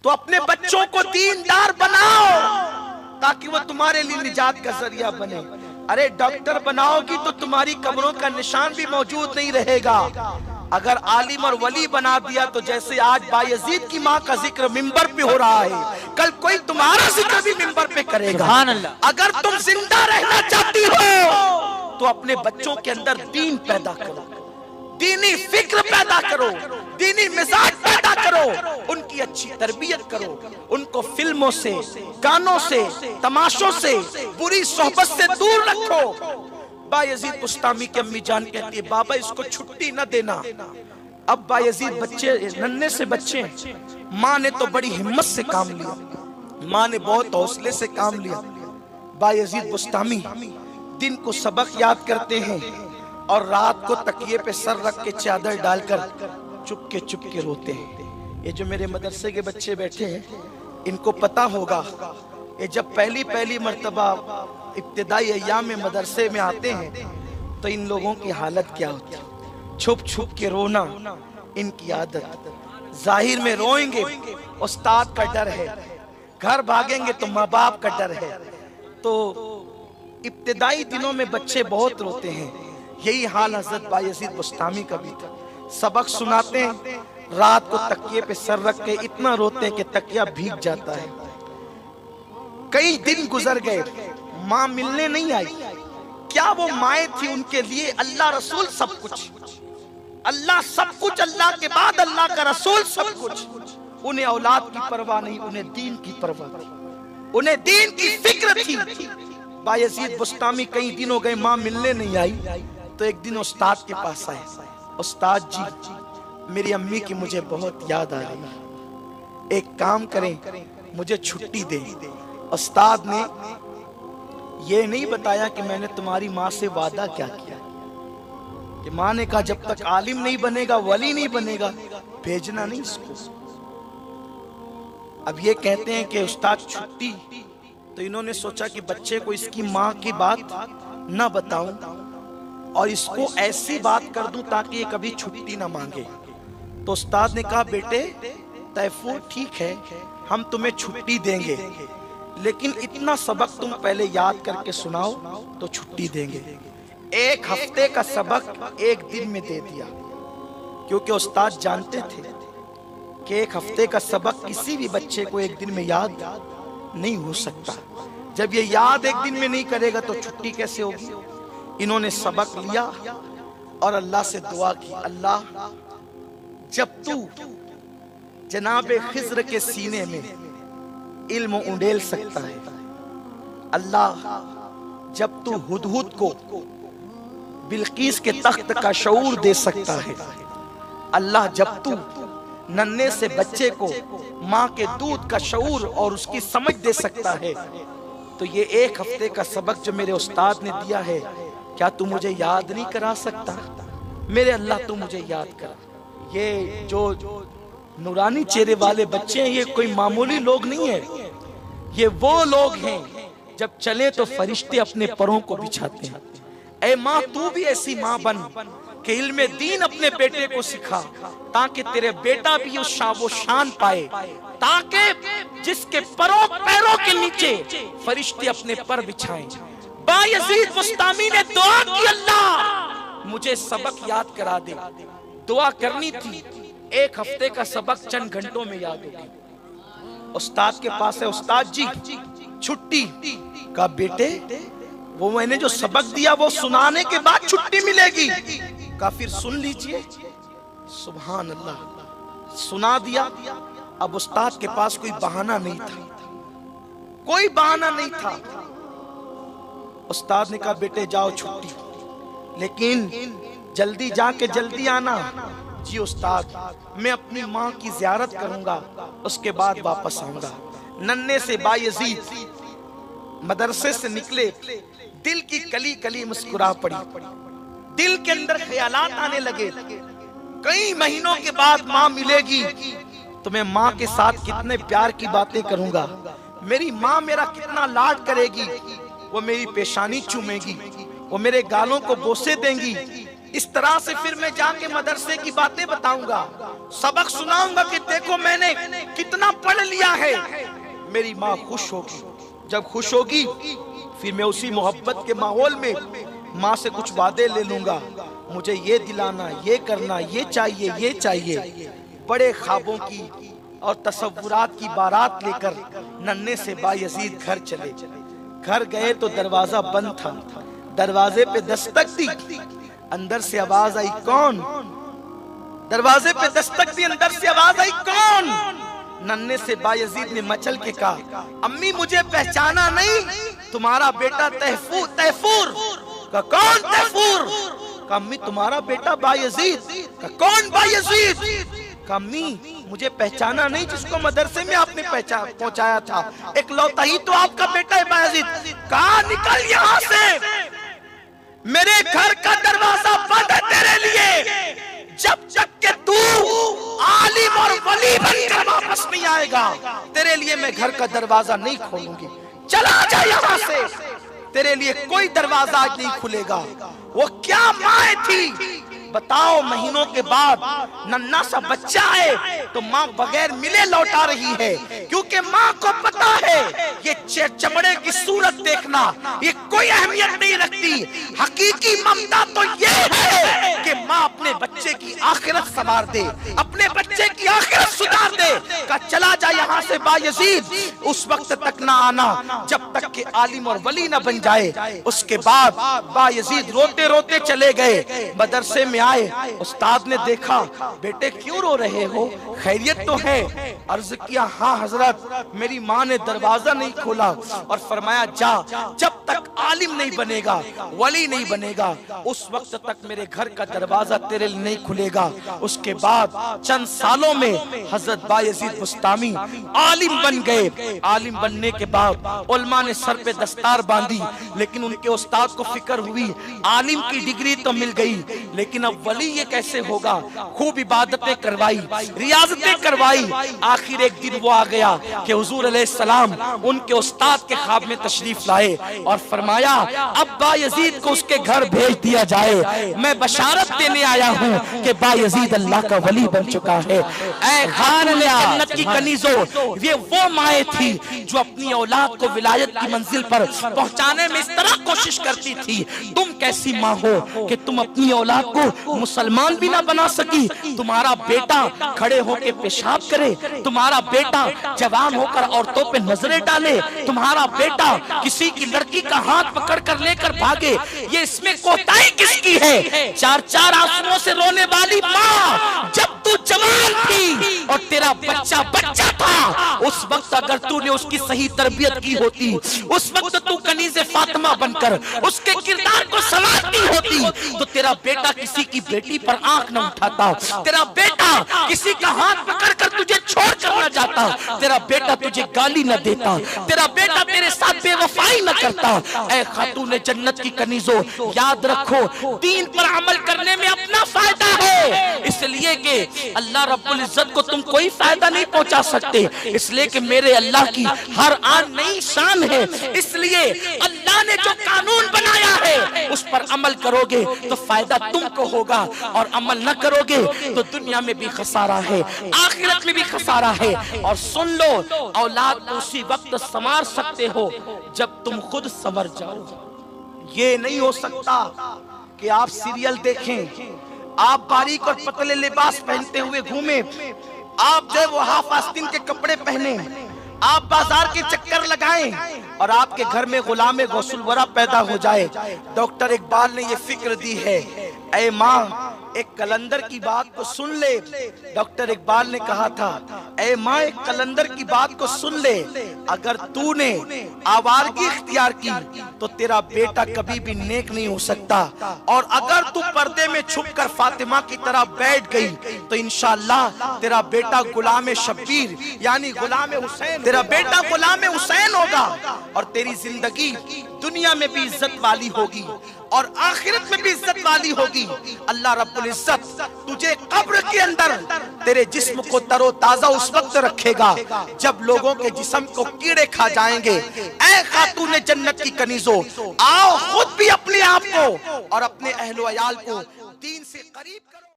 तो अपने बच्चों को दीनदार बनाओ ताकि वो तुम्हारे लिए निजात का जरिया बने। अरे डॉक्टर बनाओगी तो तुम्हारी कब्रों का निशान भी मौजूद नहीं रहेगा। अगर आलिम और वली बना दिया तो जैसे आज बायजीद की माँ का जिक्र मिंबर पे हो रहा है, कल कोई तुम्हारा जिक्र भी मिंबर पे करेगा। अगर तुम जिंदा रहना चाहती हो तो अपने बच्चों के अंदर दीन पैदा करो, दीनी फिक्र पैदा करो, दीनी मिजाज पैदा करो, उनकी अच्छी तरबियत करो, उनको फिल्मों से, गानों से, तमाशों से, बुरी सोहबत से दूर रखो। बायजीद बुस्तामी की अम्मी जान कहती है, बाबा इसको छुट्टी न देना। अब बायजीद बच्चे नन्हे से बच्चे, माँ ने तो बड़ी हिम्मत से काम लिया, माँ ने बहुत हौसले से काम लिया। बायजीद बुस्तामी दिन को सबक याद करते हैं और रात को तकिए पे सर रख के चादर डालकर चुपके रोते हैं। ये जो मेरे मदरसे के बच्चे बैठे हैं, इनको पता होगा, ये जब पहली मर्तबा इब्तिदाई अय्याम में मदरसे में आते हैं तो इन लोगों की हालत क्या होती है। छुप के रोना इनकी आदत। जाहिर में रोएंगे उस्ताद का डर है, घर भागेंगे तो माँ बाप का डर है। तो इब्तिदाई दिनों में बच्चे बहुत रोते हैं। यही हाल हजरत बायजीद बुस्तामी का भी था। सबक सुनाते हैं, रात को तकिए पे सर रख के इतना रोते हैं कि तकिया भीग जाता है। कई दिन गुजर गए, माँ मिलने नहीं आई। क्या वो माए थी, उनके लिए अल्लाह रसूल सब कुछ, अल्लाह सब कुछ, अल्लाह के बाद अल्लाह का रसूल सब कुछ। उन्हें औलाद की परवाह नहीं, उन्हें दीन की परवाह थी, उन्हें दीन की फिक्र थी। बायजीद बुस्तामी कई दिन हो गए, माँ मिलने नहीं आई। तो एक दिन उस्ताद के पास आए, उस्ताद जी मेरी अम्मी की मुझे बहुत याद आ रही है, एक काम करें मुझे छुट्टी दें। उस्ताद ने ये नहीं बताया कि मैंने तुम्हारी माँ से वादा क्या किया, कि माँ ने कहा जब तक आलिम नहीं बनेगा, वली नहीं बनेगा, भेजना नहीं इसको। अब ये कहते हैं कि उस्ताद छुट्टी, तो इन्होंने सोचा कि बच्चे को इसकी माँ की बात न बताऊं और इसको ऐसी बात कर दूं ताकि ये कभी छुट्टी ना मांगे। तो उस्ताद ने कहा बेटे तैफूर ठीक है, हम तुम्हें छुट्टी देंगे, लेकिन इतना सबक तुम पहले याद करके सुनाओ तो छुट्टी देंगे। एक हफ्ते का सबक एक दिन में दे दिया, क्योंकि उस्ताद जानते थे कि एक हफ्ते का सबक किसी भी बच्चे को एक दिन में याद नहीं हो सकता। जब ये याद एक दिन में नहीं करेगा तो छुट्टी कैसे होगी। इन्होंने सबक लिया और अल्लाह से दुआ की, अल्लाह जब तू जनाबे खिज्र के सीने में इल्म उंडेल सकता है, अल्लाह जब तू हुदहुद को बिल्कीस के तख्त का शऊर दे सकता है, अल्लाह जब तू नन्हे से बच्चे को माँ के दूध का शऊर और उसकी समझ दे सकता है, तो ये एक हफ्ते का सबक जो मेरे उस्ताद ने दिया है, क्या तू मुझे याद नहीं करा सकता? मेरे अल्लाह तू मुझे याद करा। ये जो नूरानी चेहरे वाले बच्चे हैं, ये कोई मामूली लोग नहीं है, ये वो लोग हैं जब चले तो फरिश्ते अपने परों को बिछाते हैं। ऐ माँ तू भी ऐसी माँ बन कि इल्मे दीन अपने बेटे को सिखा, ताकि तेरे बेटा भी उस शाबो शान पाए, ताकि जिसके पैरों के नीचे फरिश्ते अपने पर बिछाएं। बायजीद बुस्तामी ने दुआ की, अल्लाह मुझे सबक याद करा दे। दुआ करनी थी, एक हफ्ते का सबक चंद घंटों में याद हो गया। उस्ताद के पास है, उस्ताद जी छुट्टी का, बेटे वो मैंने जो सबक दिया वो सुनाने के बाद छुट्टी मिलेगी। का फिर सुन लीजिए। सुभान अल्लाह, सुना दिया। अब उस्ताद के पास कोई बहाना नहीं था, कोई बहाना नहीं था। उस्ताद ने कहा बेटे जाओ छुट्टी, लेकिन जल्दी जाके जल्दी आना। जी उस्ताद, मैं अपनी माँ की ज़ियारत करूंगा, उसके बाद वापस आऊंगा। नन्हे से बायजीद मदरसे से निकले, दिल की कली कली मुस्कुरा पड़ी, दिल के अंदर ख्यालात आने लगे। कई महीनों के बाद माँ मिलेगी तो मैं माँ के साथ कितने प्यार की बातें करूंगा, मेरी माँ मेरा कितना लाड करेगी, वो मेरी पेशानी चूमेगी, वो मेरे गालों को बोसे देंगी, इस तरह से फिर मैं जाके मदरसे की बातें बताऊंगा, सबक सुनाऊंगा कि देखो मैंने कितना पढ़ लिया है। मेरी माँ खुश होगी, जब खुश होगी फिर मैं उसी मोहब्बत के माहौल में माँ से कुछ वादे ले लूंगा, मुझे ये दिलाना, ये करना, ये चाहिए, ये चाहिए। बड़े ख्वाबों की और तसव्वुरात की बारात लेकर नन्हे से बायजीद घर चले। घर गए तो दरवाजा बंद था। दरवाजे पे दस्तक दी, अंदर से आवाज आई कौन? दरवाजे पे दस्तक दी, अंदर से आवाज आई कौन? नन्हे से बायजीद ने मचल के कहा, अम्मी मुझे पहचाना नहीं, तुम्हारा बेटा तैफूर। तैफूर का कौन? तैफूर का अम्मी तुम्हारा बेटा बायजीद का कौन? बायजीद का अम्मी मुझे पहचाना नहीं, जिसको मदरसे में आपने पहुंचाया था, एक लौता ही तो आपका बेटा है बायजीद। कहा निकल यहाँ से, मेरे घर का दरवाजा बंद है तेरे लिए, जब तक के तू आलिम और वली बनकर वापस नहीं आएगा, तेरे लिए मैं घर का दरवाजा नहीं खोलूंगी। चला जा यहाँ से, तेरे लिए कोई दरवाजा आज नहीं खुलेगा। वो क्या माँ थी बताओ, महीनों के बाद नन्हा सा बच्चा है तो माँ बगैर मिले लौटा रही है, क्योंकि माँ को पता है ये चमड़े की सूरत देखना ये कोई अहमियत नहीं रखती। हकीकी ममता तो ये है कि माँ अपने बच्चे की आखिरत संवार दे, अपने बच्चे की आखिरत सुधार दे। का चला जा यहाँ से बायजीद, उस वक्त तक ना आना जब तक कि आलिम और वली न बन जाए। उसके बाद बायजीद रोते रोते चले गए। मदरसे में आए, उस्ताद ने देखा, बेटे क्यों रो रहे हो, खैरियत तो है? अर्ज किया, हाँ हजरत, मेरी माँ ने दरवाजा नहीं खोला और फरमाया जा, जब तक आलिम नहीं बनेगा, वली नहीं बनेगा, उस वक्त तक मेरे घर का दरवाजा तेरे लिए नहीं खुलेगा। उसके बाद चंद सालों में हजरत बायजीद बुस्तामी आलिम बन गए। आलिम बनने के बाद उलमा ने सर पे दस्तार बांधी, लेकिन उनके उस्ताद को फिक्र हुई, आलिम की डिग्री तो मिल गई, लेकिन अब वली ये कैसे होगा? खूब इबादतें करवाई, रियाजतें करवाई। आखिर एक दिन वो आ गया कि हुजूर अलैहिस्सलाम उनके उस्ताद के ख्वाब में तशरीफ लाए और फरमाया, अब बायजीद को उसके घर भेज दिया जाए, मैं बशारत देने आया हूँ कि बायजीद अल्लाह का वली बन चुका है। ऐ खातून जन्नत की कनीजों, ये वो माएँ थी जो अपनी औलाद को विलायत की मंजिल पर पहुंचाने में इस तरह कोशिश करती थी। तुम कैसी माँ हो कि तुम अपनी औलाद को मुसलमान भी ना बना सकी? तुम्हारा बेटा खड़े होकर पेशाब करे, तुम्हारा बेटा जवान होकर औरतों पे नजरें डाले, तुम्हारा बेटा किसी की लड़की का हाथ पकड़ कर लेकर भागे, ये इसमें कोताही किसकी है? चार चार आंसुओं से रोने वाली माँ, जब तू जवान थी और तेरा बच्चा बच्चा था, उस वक्त अगर तूने उसकी सही तरबियत की होती, उस वक्त तू कनीज़े फातिमा बनकर उसके किरदार को संवारती होती, तो तेरा बेटा किसी की बेटी पर आंख न उठाता, तेरा बेटा किसी का हाथ पकड़कर तुझे छोड़ कर न जाता, तेरा बेटा तुझे गाली न देता, तेरा बेटा तेरे साथ बेवफाई न करता। ऐ खातून जन्नत की कनीजों, याद रखो, दीन पर अमल करने में अपना फायदा है, इसलिए कि अल्लाह रब्बुल इज्जत को तुम कोई फायदा नहीं पहुंचा सकते, इसलिए कि मेरे अल्लाह की हर आन नई शान है। इसलिए अल्लाह ने जो कानून बनाया है उस पर अमल करोगे तो फायदा तुमको होगा, और अमल न करोगे तो दुनिया में भी खसारा है, आखिरत में भी खसारा है। और सुन लो, औलाद को उसी वक्त संवार सकते हो जब तुम खुद संवर जाओ। ये नहीं हो सकता कि आप सीरियल देखें, आप बारीक और पतले लिबास पहनते हुए घूमे, आप जो वो हाफ आस्तीन के कपड़े पहने, आप बाजार के चक्कर लगाएं और आपके घर में गुलाम गौसुल वरा पैदा हो जाए। डॉक्टर इकबाल ने ये फिक्र दी है, ऐ माँ एक कलंदर की बात को सुन ले। डॉक्टर इकबाल ने कहा था, ऐ माँ एक कलंदर की बात को सुन ले, अगर तूने आवारगी इख्तियार की तो तेरा बेटा कभी भी नेक नहीं हो सकता, और अगर तू पर्दे में छुपकर फातिमा की तरह बैठ गई तो इंशाअल्लाह तेरा बेटा गुलाम शब्बीर यानी गुलाम हुसैन, तेरा बेटा गुलाम हुसैन होगा, और तेरी जिंदगी दुनिया में भी इज्जत वाली होगी और आखिरत में भी इज्जत वाली होगी। अल्लाह रब्बुल इज्जत तुझे कब्र के अंदर तेरे जिस्म को तरोताजा उस वक्त रखेगा जब लोगों के जिस्म को कीड़े खा जाएंगे। ऐ खातून जन्नत की कनीजों, आओ खुद भी अपने आप को और अपने अहलो अयाल को दीन से करीब करो।